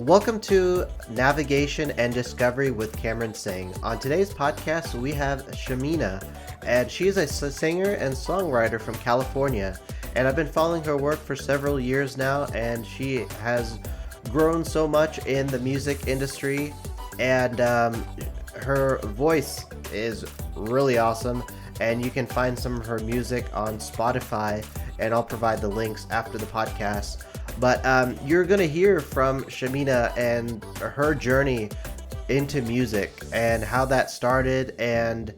Welcome to Navigation and Discovery with Cameron Singh. On today's podcast, we have Shamina, and she is a singer and songwriter from California. And I've been following her work for several years now, and she has grown so much in the music industry, and her voice is really awesome. And you can find some of her music on Spotify, and I'll provide the links after the podcast. But you're going to hear from Shamina and her journey into music and how that started. And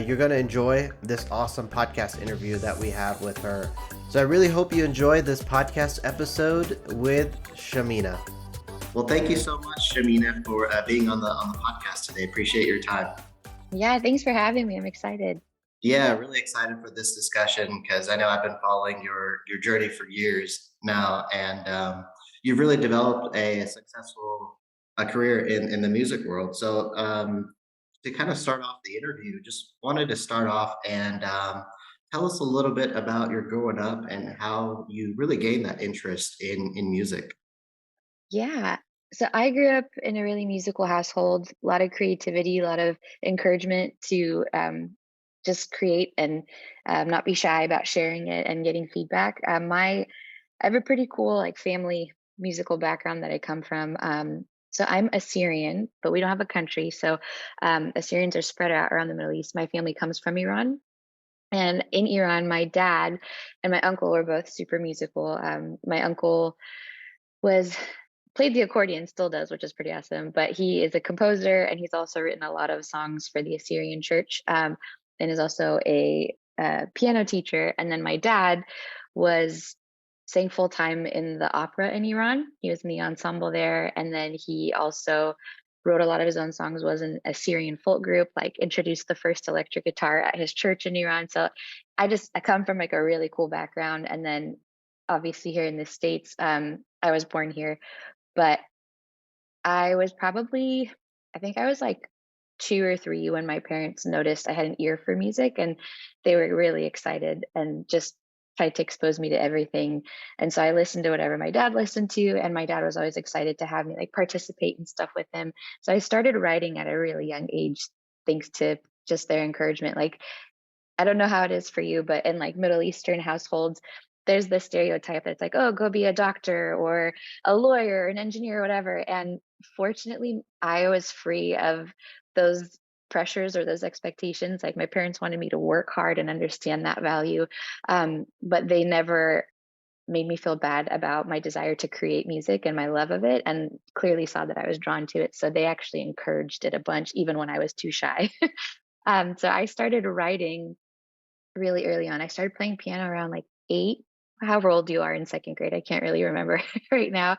you're going to enjoy this awesome podcast interview that we have with her. So I really hope you enjoy this podcast episode with Shamina. Well, thank you so much, Shamina, for being on the podcast today. Appreciate your time. Yeah, thanks for having me. I'm excited. Yeah, really excited for this discussion because I know I've been following your journey for years now, and you've really developed a successful career in the music world. So to kind of start off the interview, just wanted to start off and tell us a little bit about your growing up and how you really gained that interest in music. Yeah. So I grew up in a really musical household, a lot of creativity, a lot of encouragement to just create and not be shy about sharing it and getting feedback. I have a pretty cool like family musical background that I come from. So I'm Assyrian, but we don't have a country. So Assyrians are spread out around the Middle East. My family comes from Iran. And in Iran, my dad and my uncle were both super musical. My uncle was played the accordion, still does, which is pretty awesome. But he is a composer, and he's also written a lot of songs for the Assyrian church, and is also a piano teacher. And then my dad was sang full time in the opera in Iran. He was in the ensemble there, and then he also wrote a lot of his own songs. Was an Assyrian folk group, like introduced the first electric guitar at his church in Iran. So I come from like a really cool background, and then obviously here in the States, I was born here, but I was probably, I think I was like 2 or 3 when my parents noticed I had an ear for music, and they were really excited and just tried to expose me to everything. And so I listened to whatever my dad listened to, and my dad was always excited to have me like participate in stuff with him. So I started writing at a really young age, thanks to just their encouragement. Like, I don't know how it is for you, but in like Middle Eastern households, there's this stereotype that's like, oh, go be a doctor or a lawyer, an engineer, or whatever. And fortunately, I was free of those pressures or those expectations. Like my parents wanted me to work hard and understand that value, but they never made me feel bad about my desire to create music and my love of it, and clearly saw that I was drawn to it. So they actually encouraged it a bunch, even when I was too shy. So I started writing really early on. I started playing piano around like 8, however old you are in 2nd grade. I can't really remember right now.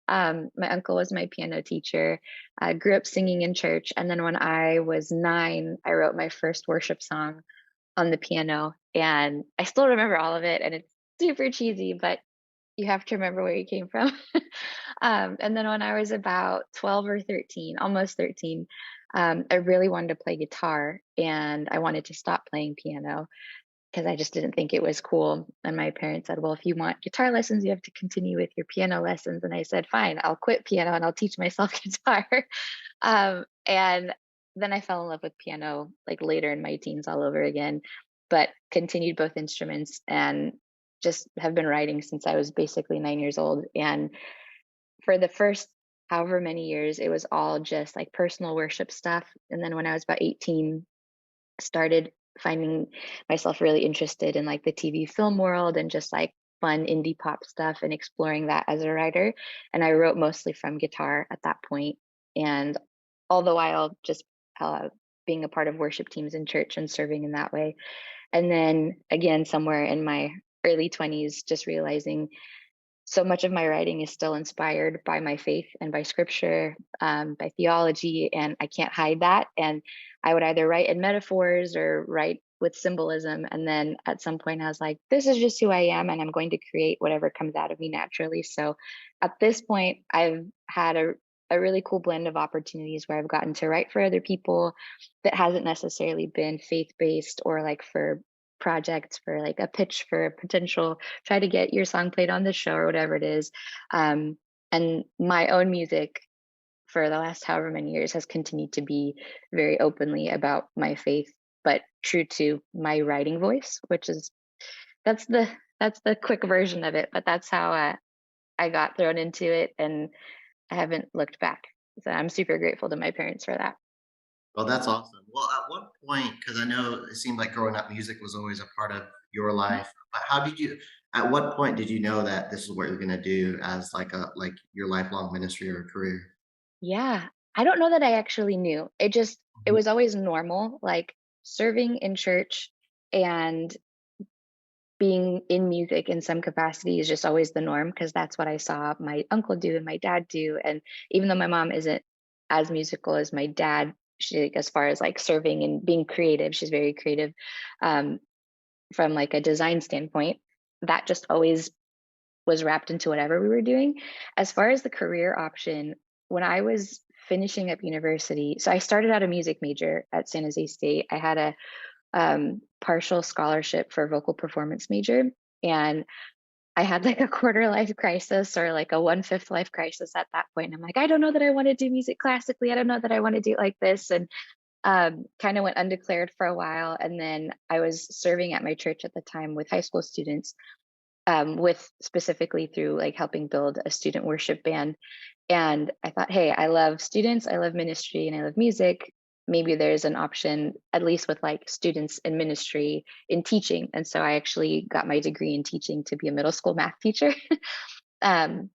My uncle was my piano teacher. I grew up singing in church. And then when I was 9, I wrote my first worship song on the piano. And I still remember all of it. And it's super cheesy, but you have to remember where you came from. And then when I was about 12 or 13, almost 13, I really wanted to play guitar, and I wanted to stop playing piano because I just didn't think it was cool. And my parents said, well, if you want guitar lessons, you have to continue with your piano lessons. And I said, fine, I'll quit piano and I'll teach myself guitar. And then I fell in love with piano like later in my teens all over again, but continued both instruments and just have been writing since I was basically 9 years old. And for the first however many years, it was all just like personal worship stuff. And then when I was about 18, started finding myself really interested in like the TV film world and just like fun indie pop stuff and exploring that as a writer. And I wrote mostly from guitar at that point, and all the while just being a part of worship teams in church and serving in that way. And then again, somewhere in my early 20s, just realizing so much of my writing is still inspired by my faith and by scripture, by theology, and I can't hide that. And I would either write in metaphors or write with symbolism. And then at some point, I was like, this is just who I am, and I'm going to create whatever comes out of me naturally. So at this point, I've had a really cool blend of opportunities where I've gotten to write for other people that hasn't necessarily been faith based or like for projects for like a pitch for a potential try to get your song played on the show or whatever it is. And my own music for the last however many years has continued to be very openly about my faith, but true to my writing voice, which is that's the that's the quick version of it. But that's how I got thrown into it, and I haven't looked back. So I'm super grateful to my parents for that. Well, that's awesome. Well, at what point, because I know it seemed like growing up, music was always a part of your Mhm. life, but at what point did you know that this is what you're gonna do as like your lifelong ministry or career? Yeah, I don't know that I actually knew. It Mhm. was always normal, like serving in church and being in music in some capacity is just always the norm because that's what I saw my uncle do and my dad do. And even though my mom isn't as musical as my dad, she like, as far as like serving and being creative, she's very creative um, from like a design standpoint. That just always was wrapped into whatever we were doing. As far as the career option, when I was finishing up university, so I started out a music major at San Jose State. I had a partial scholarship for vocal performance major. And I had like a quarter life crisis or like a one-fifth life crisis at that point. I'm like, I don't know that I want to do music classically. I don't know that I want to do it like this. And kind of went undeclared for a while. And then I was serving at my church at the time with high school students, with specifically through like helping build a student worship band. And I thought, hey, I love students, I love ministry, and I love music. Maybe there's an option, at least with like students in ministry in teaching. And so I actually got my degree in teaching to be a middle school math teacher, um,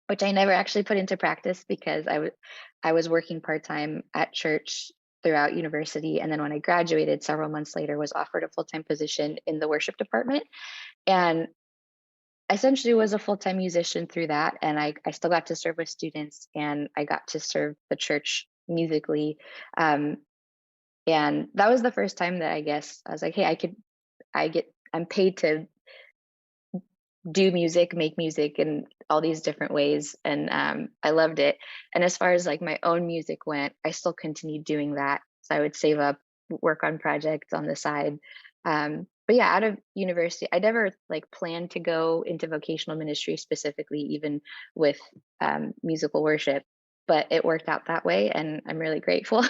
which I never actually put into practice because I was working part time at church throughout university. And then when I graduated several months later, was offered a full time position in the worship department. And essentially was a full-time musician through that, and I still got to serve with students, and I got to serve the church musically, um, and that was the first time that I guess I was like, "Hey, I'm paid to do music, make music in all these different ways," and, I loved it, and as far as, like, my own music went, I still continued doing that, so I would save up, work on projects on the side, but yeah, out of university, I never, like, planned to go into vocational ministry specifically, even with, musical worship, but it worked out that way, and I'm really grateful.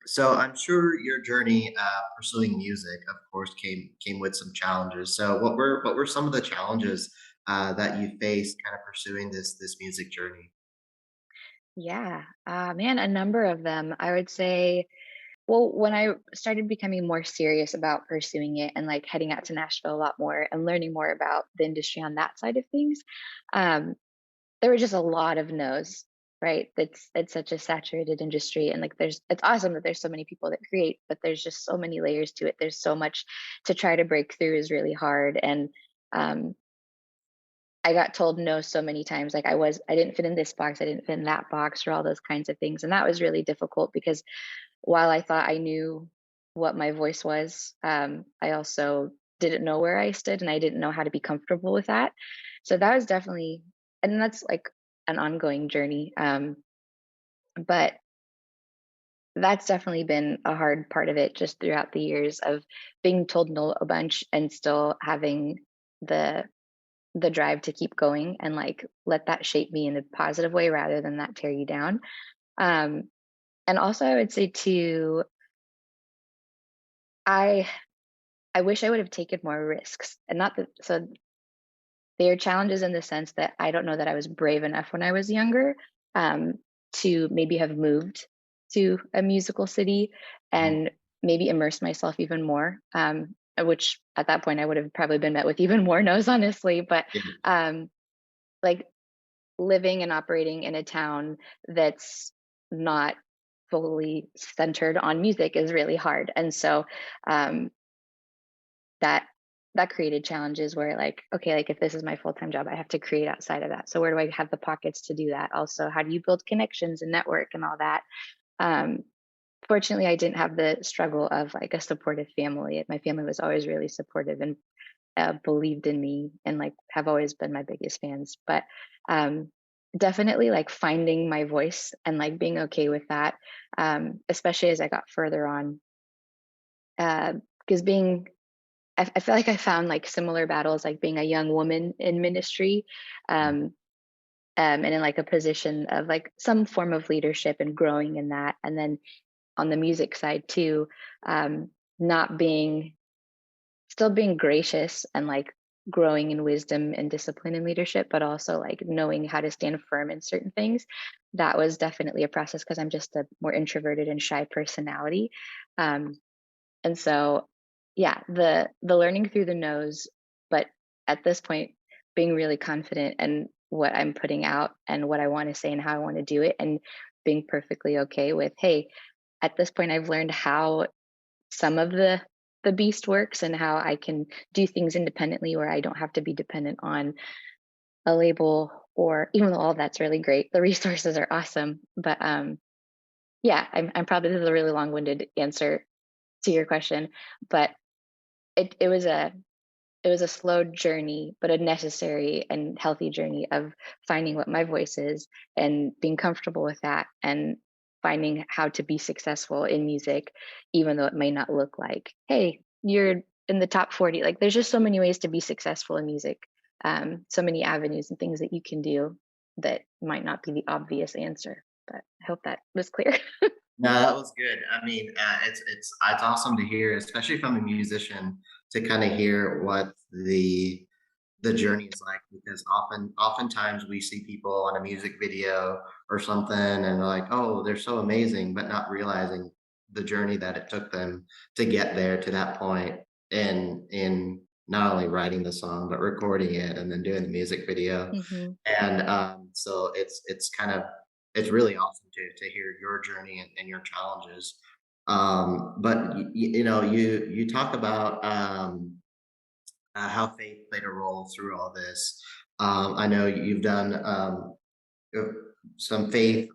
So I'm sure your journey pursuing music, of course, came with some challenges. So what were some of the challenges that you faced kind of pursuing this music journey? Yeah, man, a number of them. I would say, well, when I started becoming more serious about pursuing it and like heading out to Nashville a lot more and learning more about the industry on that side of things, um, there were just a lot of no's, right? It's such a saturated industry, and like it's awesome that there's so many people that create, but there's just so many layers to it. There's so much to try to break through is really hard, and um, I got told no so many times. Like I didn't fit in this box, I didn't fit in that box, or all those kinds of things, and that was really difficult because while I thought I knew what my voice was, I also didn't know where I stood and I didn't know how to be comfortable with that. So that was definitely, and that's like an ongoing journey. But that's definitely been a hard part of it just throughout the years of being told no a bunch and still having the the drive to keep going and like let that shape me in a positive way rather than that tear you down. Um, and also I would say too, I I wish I would have taken more risks, and not that so they are challenges in the sense that I don't know that I was brave enough when I was younger, um, to maybe have moved to a musical city Mhm. and maybe immerse myself even more, which at that point I would have probably been met with even more no's, honestly. But Yeah. um, like living and operating in a town that's not fully centered on music is really hard, and so um, that that created challenges where like, okay, like if this is my full-time job, I have to create outside of that. So where do I have the pockets to do that? Also, how do you build connections and network and all that? Um, Fortunately, I didn't have the struggle of like a supportive family. My family was always really supportive and believed in me and like have always been my biggest fans. But um, definitely like finding my voice and like being okay with that, especially as I got further on. Because being I feel like I found like similar battles, like being a young woman in ministry. Um, and in like a position of like some form of leadership and growing in that. And then on the music side too, not being still being gracious and like growing in wisdom and discipline and leadership, but also like knowing how to stand firm in certain things. That was definitely a process because I'm just a more introverted and shy personality. Um, and so, yeah, the learning through the nose, but at this point, being really confident in what I'm putting out and what I want to say and how I want to do it, and being perfectly okay with, hey, at this point, I've learned how some of the beast works and how I can do things independently where I don't have to be dependent on a label, or even though all that's really great, the resources are awesome. But yeah, I'm probably, this is a really long-winded answer to your question, but it was a slow journey, but a necessary and healthy journey of finding what my voice is and being comfortable with that, and finding how to be successful in music, even though it may not look like, hey, you're in the top 40. Like, there's just so many ways to be successful in music, so many avenues and things that you can do that might not be the obvious answer. But I hope that was clear. No, that was good. I mean, it's awesome to hear, especially from a musician, to kind of hear what the journey is like, because oftentimes we see people on a music video or something and they're like, oh, they're so amazing, but not realizing the journey that it took them to get there to that point, in not only writing the song but recording it and then doing the music video. Hmm. And so it's kind of, it's really awesome to hear your journey and your challenges. But you know, you talk about how faith played a role through all this. I know you've done uh, some faith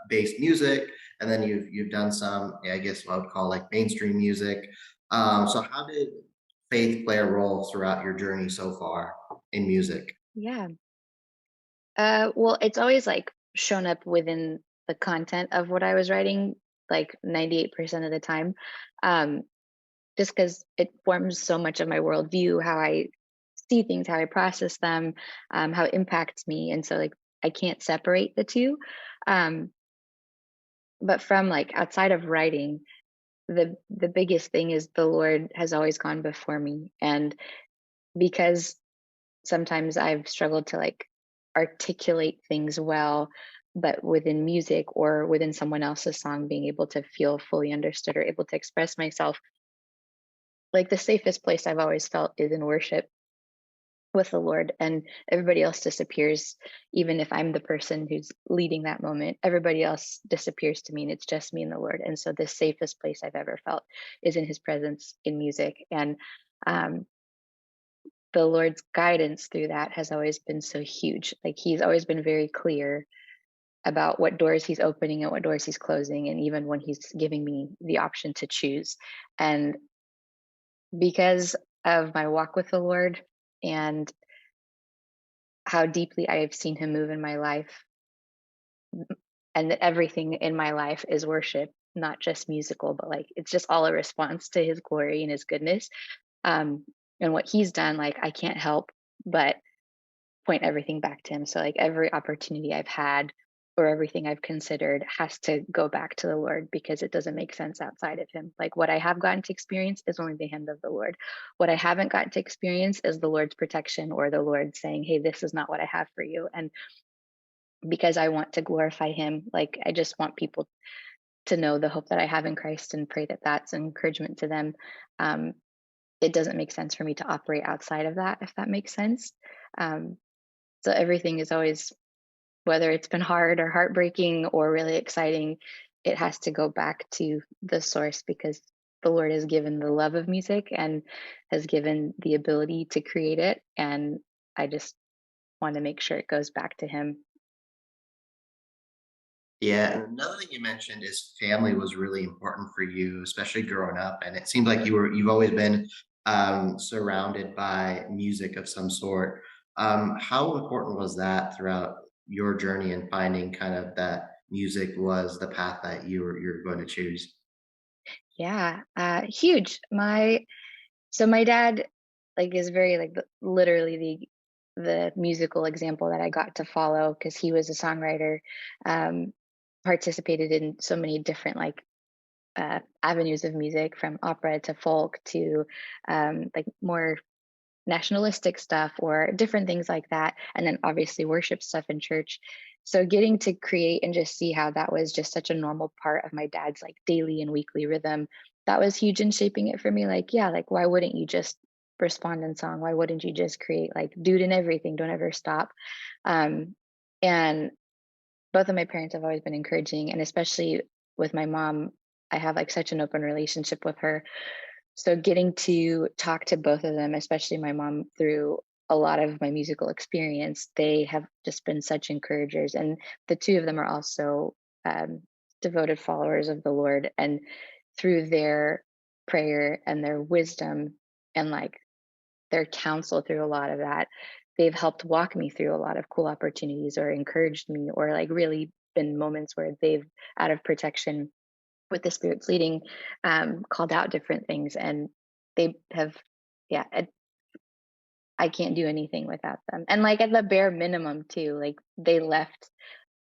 based music, and then you've done some, yeah, I guess what I would call like mainstream music. So how did faith play a role throughout your journey so far in music? Yeah. Well, it's always like shown up within the content of what I was writing, like 98% of the time. Um, just because it forms so much of my worldview, how I see things, how I process them, how it impacts me. And so, like, I can't separate the two. Um, but from like outside of writing, the biggest thing is the Lord has always gone before me. And because sometimes I've struggled to like articulate things well, but within music or within someone else's song, being able to feel fully understood or able to express myself, like the safest place I've always felt is in worship with the Lord, and everybody else disappears. Even if I'm the person who's leading that moment, everybody else disappears to me, and it's just me and the Lord. And so, the safest place I've ever felt is in His presence in music. And um, the Lord's guidance through that has always been so huge. Like, He's always been very clear about what doors He's opening and what doors He's closing, and even when He's giving me the option to choose. And because of my walk with the Lord and how deeply I have seen Him move in my life, and that everything in my life is worship, not just musical, but like it's just all a response to His glory and His goodness. Um, and what He's done, like I can't help but point everything back to Him. So like every opportunity I've had or everything I've considered has to go back to the Lord, because it doesn't make sense outside of Him. Like what I have gotten to experience is only the hand of the Lord. What I haven't gotten to experience is the Lord's protection or the Lord saying, hey, this is not what I have for you. And because I want to glorify Him, like I just want people to know the hope that I have in Christ and pray that that's an encouragement to them. Um, it doesn't make sense for me to operate outside of that, if that makes sense. Um, so everything is always, whether it's been hard or heartbreaking or really exciting, it has to go back to the source, because the Lord has given the love of music and has given the ability to create it. And I just want to make sure it goes back to Him. Yeah, and another thing you mentioned is family was really important for you, especially growing up. And it seems like you've always been surrounded by music of some sort. How important was that throughout your journey in finding kind of that music was the path that you're going to choose? Yeah, huge. My dad like is very like literally the the musical example that I got to follow because he was a songwriter, um, participated in so many different avenues of music from opera to folk to like more nationalistic stuff or different things like that. And then obviously worship stuff in church. So getting to create and just see how that was just such a normal part of my dad's like daily and weekly rhythm, that was huge in shaping it for me. Like, yeah, like why wouldn't you just respond in song? Why wouldn't you just create like dude in everything? Don't ever stop. Um, and both of my parents have always been encouraging, and especially with my mom, I have like such an open relationship with her, so getting to talk to both of them, especially my mom, through a lot of my musical experience, they have just been such encouragers. And the two of them are also um, devoted followers of the Lord. And through their prayer and their wisdom and like their counsel through a lot of that, they've helped walk me through a lot of cool opportunities or encouraged me or like really been moments where they've, out of protection, with the Spirit's leading, called out different things, and they have, yeah, I can't do anything without them. And like at the bare minimum too, like they left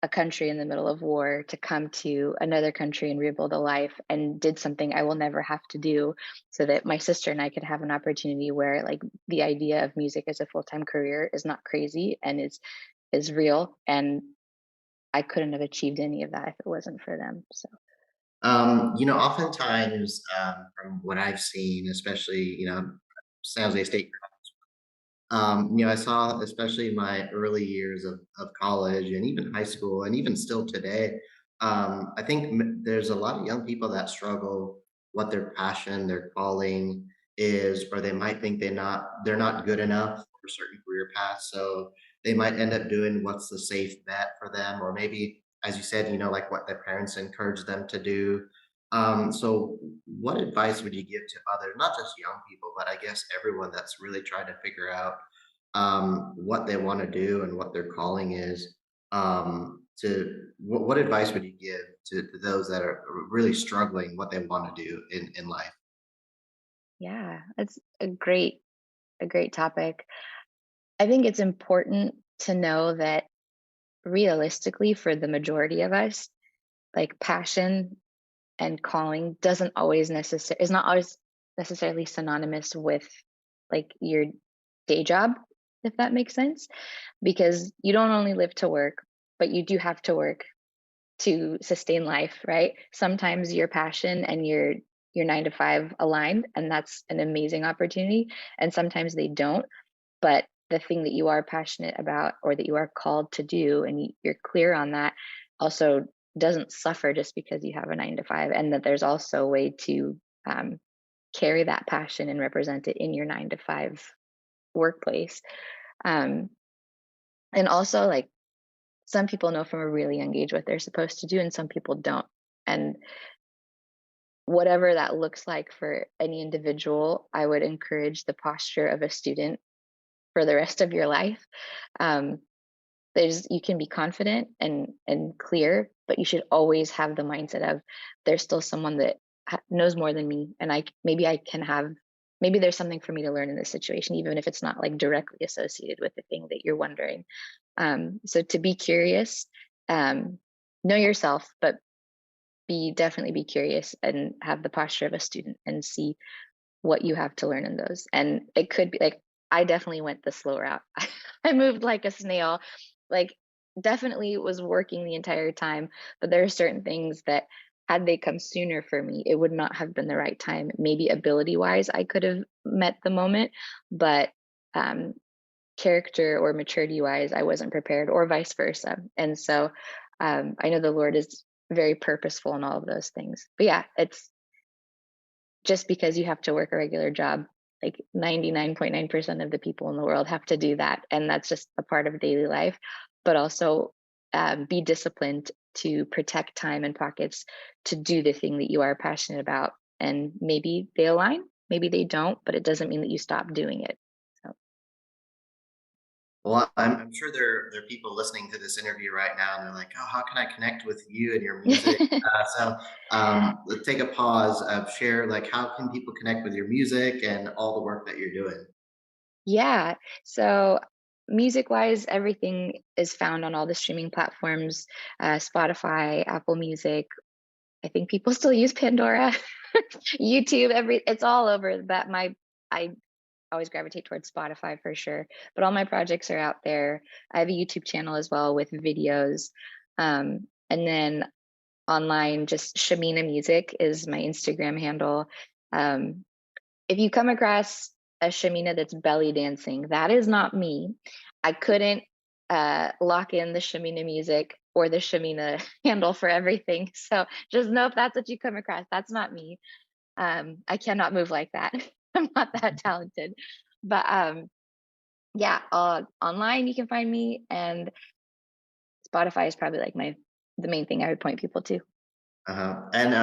a country in the middle of war to come to another country and rebuild a life and did something I will never have to do so that my sister and I could have an opportunity where like the idea of music as a full-time career is not crazy and is real. And I couldn't have achieved any of that if it wasn't for them. So Oftentimes, from what I've seen, especially, San Jose State, I saw, especially in my early years of college and even high school, and even still today, I think there's a lot of young people that struggle what their passion, their calling is, or they might think they're not good enough for certain career paths, so they might end up doing what's the safe bet for them, or maybe, as you said, like what their parents encourage them to do. So, what advice would you give to others, not just young people, but I guess everyone that's really trying to figure out what they want to do and what their calling is? What advice would you give to those that are really struggling what they want to do in life? yeah, it's a great topic. I think it's important to know that realistically, for the majority of us, like passion and calling doesn't always necessarily is not always necessarily synonymous with like your day job, if that makes sense. Because you don't only live to work, but you do have to work to sustain life, right? Sometimes your passion and your 9 to 5 align, and that's an amazing opportunity. And sometimes they don't. But the thing that you are passionate about or that you are called to do and you're clear on that also doesn't suffer just because you have a 9 to 5, and that there's also a way to um, carry that passion and represent it in your 9 to 5 workplace. um, and also like some people know from a really young age what they're supposed to do and some people don't, and whatever that looks like for any individual, I would encourage the posture of a student for the rest of your life. um, there's you can be confident and clear, but you should always have the mindset of there's still someone that knows more than me, and maybe I can have, maybe there's something for me to learn in this situation even if it's not like directly associated with the thing that you're wondering. So to be curious, um, know yourself, but definitely be curious and have the posture of a student and see what you have to learn in those. And it could be like, I definitely went the slow route. I moved like a snail, like definitely was working the entire time, but there are certain things that had they come sooner for me, it would not have been the right time. Maybe ability wise, I could have met the moment, but um, character or maturity wise, I wasn't prepared, or vice versa. And so I know the Lord is very purposeful in all of those things. But yeah, it's just because you have to work a regular job, like 99.9% of the people in the world have to do that. And that's just a part of daily life. But also be disciplined to protect time and pockets to do the thing that you are passionate about. And maybe they align, maybe they don't, but it doesn't mean that you stop doing it. So, Well, I'm sure there are people listening to this interview right now, and they're like, "Oh, how can I connect with you and your music?" Let's take a pause. Share, like, how can people connect with your music and all the work that you're doing? yeah. So music wise, everything is found on all the streaming platforms, Spotify, Apple Music. I think people still use Pandora, YouTube, it's all over. But I always gravitate towards Spotify for sure. But all my projects are out there. I have a YouTube channel as well with videos. And then online, just Shamina Music is my Instagram handle. Um, if you come across a Shamina that's belly dancing, that is not me. I couldn't lock in the Shamina music or the Shamina handle for everything. So just know if that's what you come across, that's not me. I cannot move like that. I'm not that talented. But yeah, online you can find me, and Spotify is probably like the main thing I would point people to. And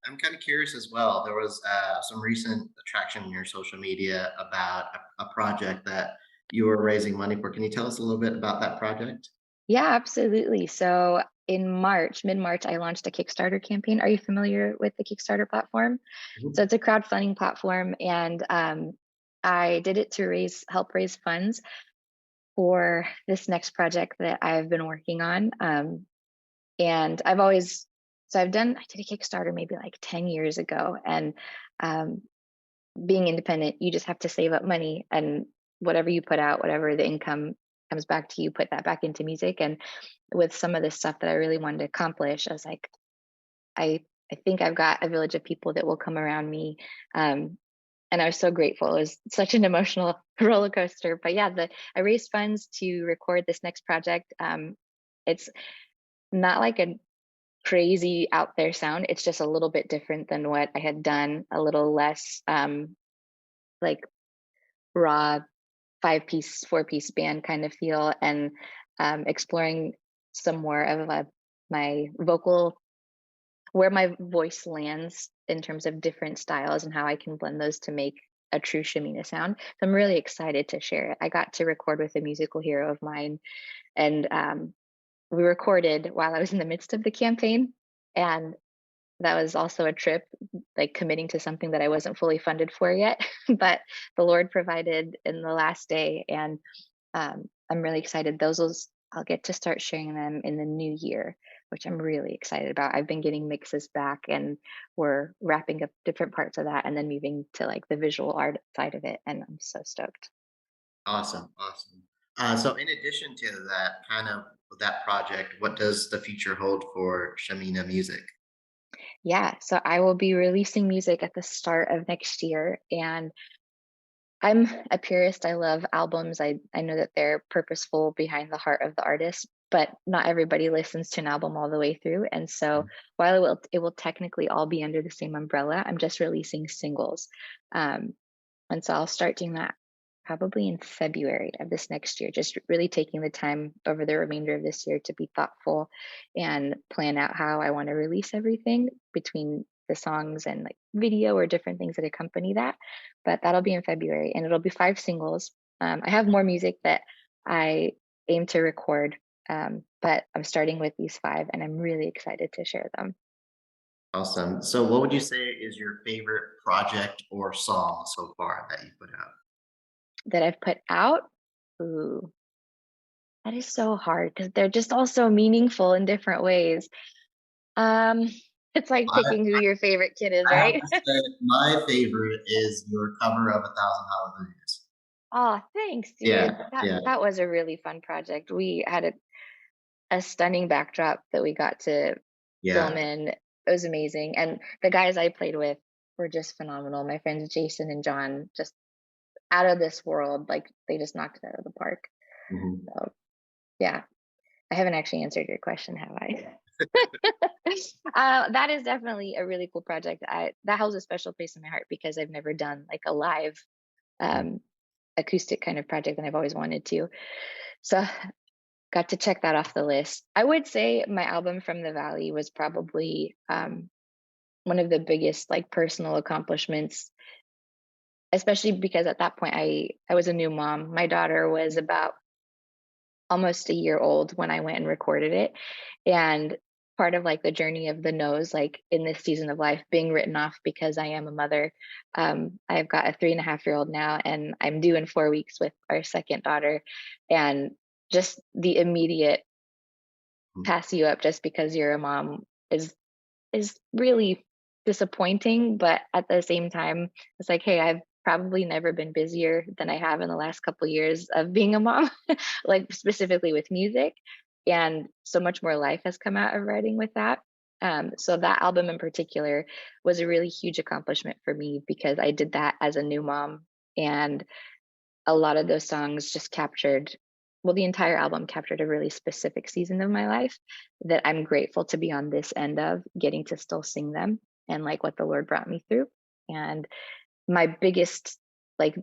I'm kind of curious as well. There was some recent traction in your social media about a project that you were raising money for. Can you tell us a little bit about that project? Yeah, absolutely. So in March, mid-March, I launched a Kickstarter campaign. Are you familiar with the Kickstarter platform? So Mhm. it's a crowdfunding platform, and I did it to help raise funds for this next project that I've been working on. And I did a Kickstarter maybe like 10 years ago. And um, being independent, you just have to save up money, and whatever you put out, whatever the income comes back to you, put that back into music. And with some of this stuff that I really wanted to accomplish, I was like, I think I've got a village of people that will come around me. Um, and I was so grateful. It was such an emotional roller coaster. But yeah, I raised funds to record this next project. It's not like a crazy out there sound. It's just a little bit different than what I had done, a little less like raw 5-piece, 4-piece band kind of feel, and exploring some more of my vocal, where my voice lands in terms of different styles and how I can blend those to make a true Shamina sound. So I'm really excited to share it. I got to record with a musical hero of mine, and we recorded while I was in the midst of the campaign. And that was also a trip, like committing to something that I wasn't fully funded for yet. But the Lord provided in the last day, and I'm really excited. I'll get to start sharing them in the new year, which I'm really excited about. I've been getting mixes back, and we're wrapping up different parts of that, and then moving to like the visual art side of it. And I'm so stoked. Awesome, awesome. So in addition to that kind of that project, what does the future hold for Shamina Music? Yeah, so I will be releasing music at the start of next year, and I'm a purist. I love albums. I know that they're purposeful behind the heart of the artist, but not everybody listens to an album all the way through. And so while it will technically all be under the same umbrella, I'm just releasing singles. Um, and so I'll start doing that probably in February of this next year, just really taking the time over the remainder of this year to be thoughtful and plan out how I want to release everything between the songs and like video or different things that accompany that. But that'll be in February, and it'll be 5 singles. I have more music that I aim to record, but I'm starting with these 5, and I'm really excited to share them. Awesome. So what would you say is your favorite project or song so far that you put out? That I've put out. Ooh, that is so hard because they're just all so meaningful in different ways. Um, it's like I picking who your favorite kid is, I have right? to say my favorite is your cover of "1,000 Hallelujahs." Oh, thanks, dude. Yeah, That yeah, that was a really fun project. We had a stunning backdrop that we got to film yeah. in. It was amazing. And the guys I played with were just phenomenal. My friends Jason and John, just out of this world. Like they just knocked it out of the park. Mhm. So yeah, I haven't actually answered your question, have I? That is definitely a really cool project. That holds a special place in my heart because I've never done like a live um, acoustic kind of project, and I've always wanted to. So got to check that off the list. I would say my album From the Valley was probably one of the biggest like personal accomplishments, especially because at that point I was a new mom. My daughter was about almost a year old when I went and recorded it, and part of like the journey of the no's, like in this season of life, being written off because I am a mother. I've got a 3.5-year-old now, and I'm due in 4 weeks with our second daughter. And just the immediate Mm. pass you up just because you're a mom is really disappointing, but at the same time, it's like, hey, I've probably never been busier than I have in the last couple years of being a mom, like specifically with music. And so much more life has come out of writing with that. So that album in particular was a really huge accomplishment for me because I did that as a new mom. And a lot of those songs just captured, well, the entire album captured a really specific season of my life that I'm grateful to be on this end of, getting to still sing them and like what the Lord brought me through. And my biggest like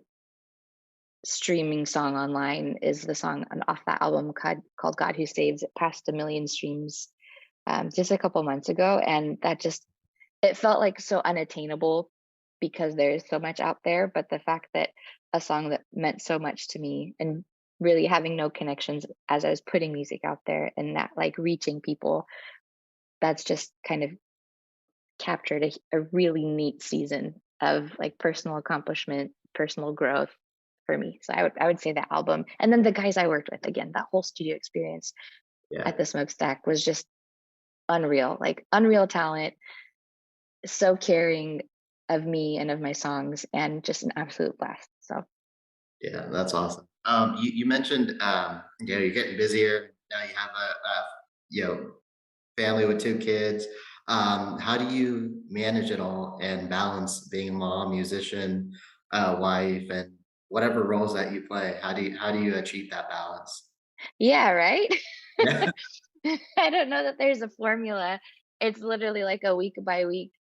streaming song online is the song off that album called God Who Saves. It passed 1 million streams just a couple months ago. And that just, it felt like so unattainable because there's so much out there. But the fact that a song that meant so much to me, and really having no connections as I was putting music out there and that like reaching people, that's just kind of captured a really neat season of like personal accomplishment, personal growth for me. So I would say that album. And then the guys I worked with, again, that whole studio experience at Yeah. the Smokestack was just unreal, like unreal talent, so caring of me and of my songs, and just an absolute blast. So Yeah, that's awesome. You mentioned, you're getting busier now. You have a family with 2 kids. How do you manage it all and balance being a mom, musician, wife, and whatever roles that you play? How do you achieve that balance? yeah, right. Yeah. I don't know that there's a formula. It's literally like a week by week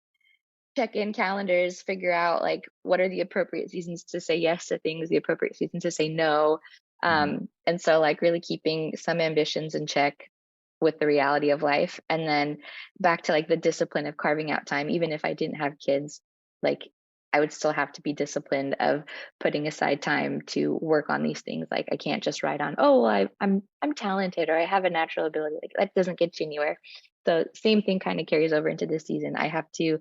check in calendars, figure out like what are the appropriate seasons to say yes to things, the appropriate seasons to say no. Mhm. And so like really keeping some ambitions in check with the reality of life. And then back to like the discipline of carving out time, even if I didn't have kids, like I would still have to be disciplined of putting aside time to work on these things. Like I can't just ride on, oh, well, I'm talented or I have a natural ability. Like that doesn't get you anywhere. So same thing kind of carries over into this season. I have to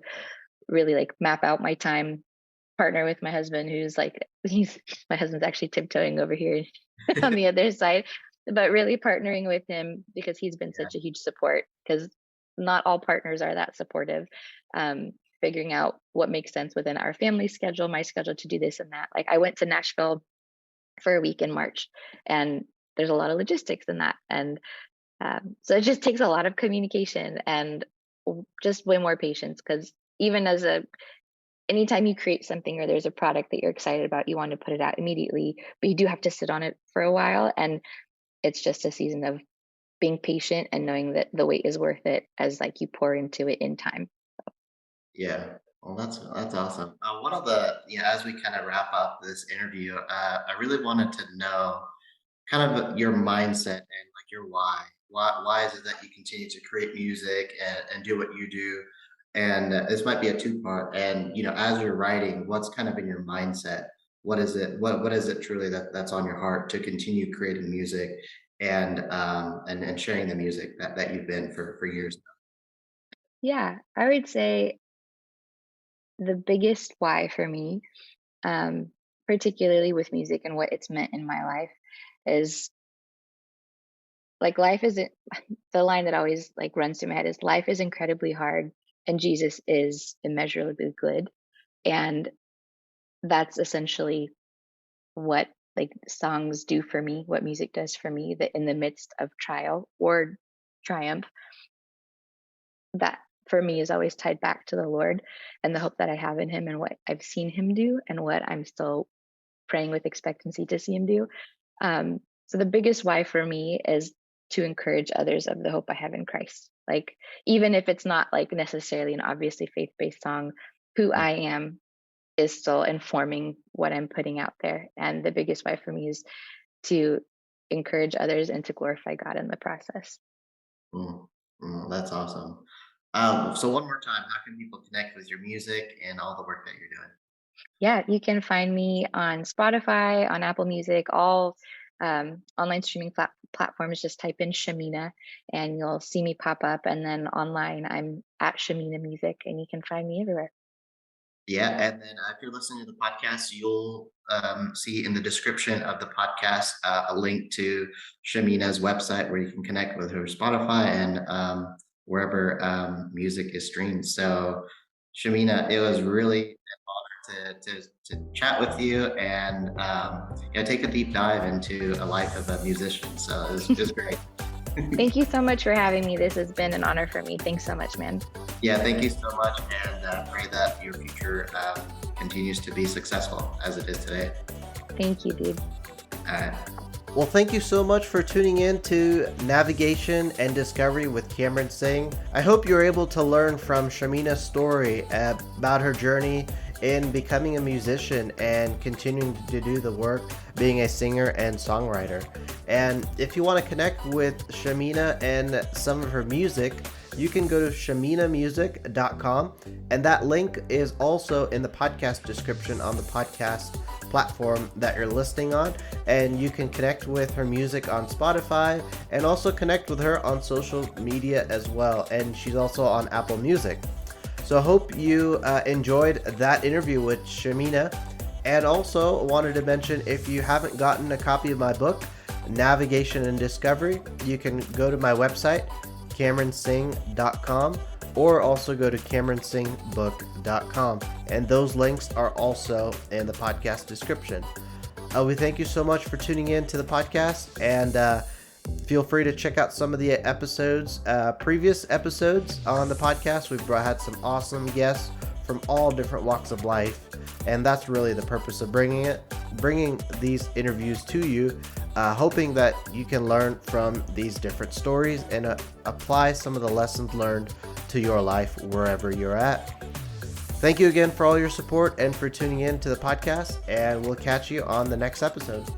really like map out my time, partner with my husband, who's like, he's, my husband's actually tiptoeing over here on the other side, but really partnering with him because he's been Yeah. such a huge support, because not all partners are that supportive. Figuring out what makes sense within our family schedule, my schedule, to do this and that. Like I went to Nashville for a week in March, and there's a lot of logistics in that. And so it just takes a lot of communication and just way more patience, because even as a, anytime you create something or there's a product that you're excited about, you want to put it out immediately, but you do have to sit on it for a while. And it's just a season of being patient and knowing that the wait is worth it as like you pour into it in time. Yeah. Well, that's awesome. One of the as we kind of wrap up this interview, I really wanted to know kind of your mindset and like your why. Why is it that you continue to create music and do what you do? And this might be a two-part. And as you're writing, what's kind of in your mindset? What is it? What is it truly that's on your heart to continue creating music and sharing the music that you've been for years? Yeah, I would say the biggest why for me, um, particularly with music and what it's meant in my life, is like life isn't, the line that always like runs through my head is life is incredibly hard and Jesus is immeasurably good. And that's essentially what like songs do for me, what music does for me, that in the midst of trial or triumph, that for me is always tied back to the Lord and the hope that I have in him and what I've seen him do and what I'm still praying with expectancy to see him do. So the biggest why for me is to encourage others of the hope I have in Christ. Like even if it's not like necessarily an obviously faith-based song, who I am is still informing what I'm putting out there. And the biggest why for me is to encourage others and to glorify God in the process. Mm, that's awesome. So one more time, how can people connect with your music and all the work that you're doing? Yeah, you can find me on Spotify, on Apple Music, all online streaming platforms. Just type in Shamina and you'll see me pop up. And then online, I'm at Shamina Music, and you can find me everywhere. Yeah, and then if you're listening to the podcast, you'll see in the description of the podcast a link to Shamina's website where you can connect with her Spotify and wherever music is streamed. So, Shamina, it was really an honor to chat with you and take a deep dive into a life of a musician. So it was great. Thank you so much for having me. This has been an honor for me. Thanks so much, man. Yeah, thank you so much, and pray that your future continues to be successful as it is today. Thank you, dude. All right. Well, thank you so much for tuning in to Navigation and Discovery with Cameron Singh. I hope you're able to learn from Shamina's story about her journey in becoming a musician and continuing to do the work being a singer and songwriter. And if you want to connect with Shamina and some of her music, you can go to shaminamusic.com, and that link is also in the podcast description on the podcast platform that you're listening on, and you can connect with her music on Spotify and also connect with her on social media as well, and she's also on Apple Music. So I hope you enjoyed that interview with Shamina, and also wanted to mention, if you haven't gotten a copy of my book, Navigation and Discovery, you can go to my website, CameronSing.com, or also go to CameronSingBook.com, and those links are also in the podcast description. We thank you so much for tuning in to the podcast, and feel free to check out some of the episodes, previous episodes on the podcast. We've had some awesome guests from all different walks of life, and that's really the purpose of bringing these interviews to you, hoping that you can learn from these different stories and apply some of the lessons learned to your life wherever you're at. Thank you again for all your support and for tuning in to the podcast, and we'll catch you on the next episode.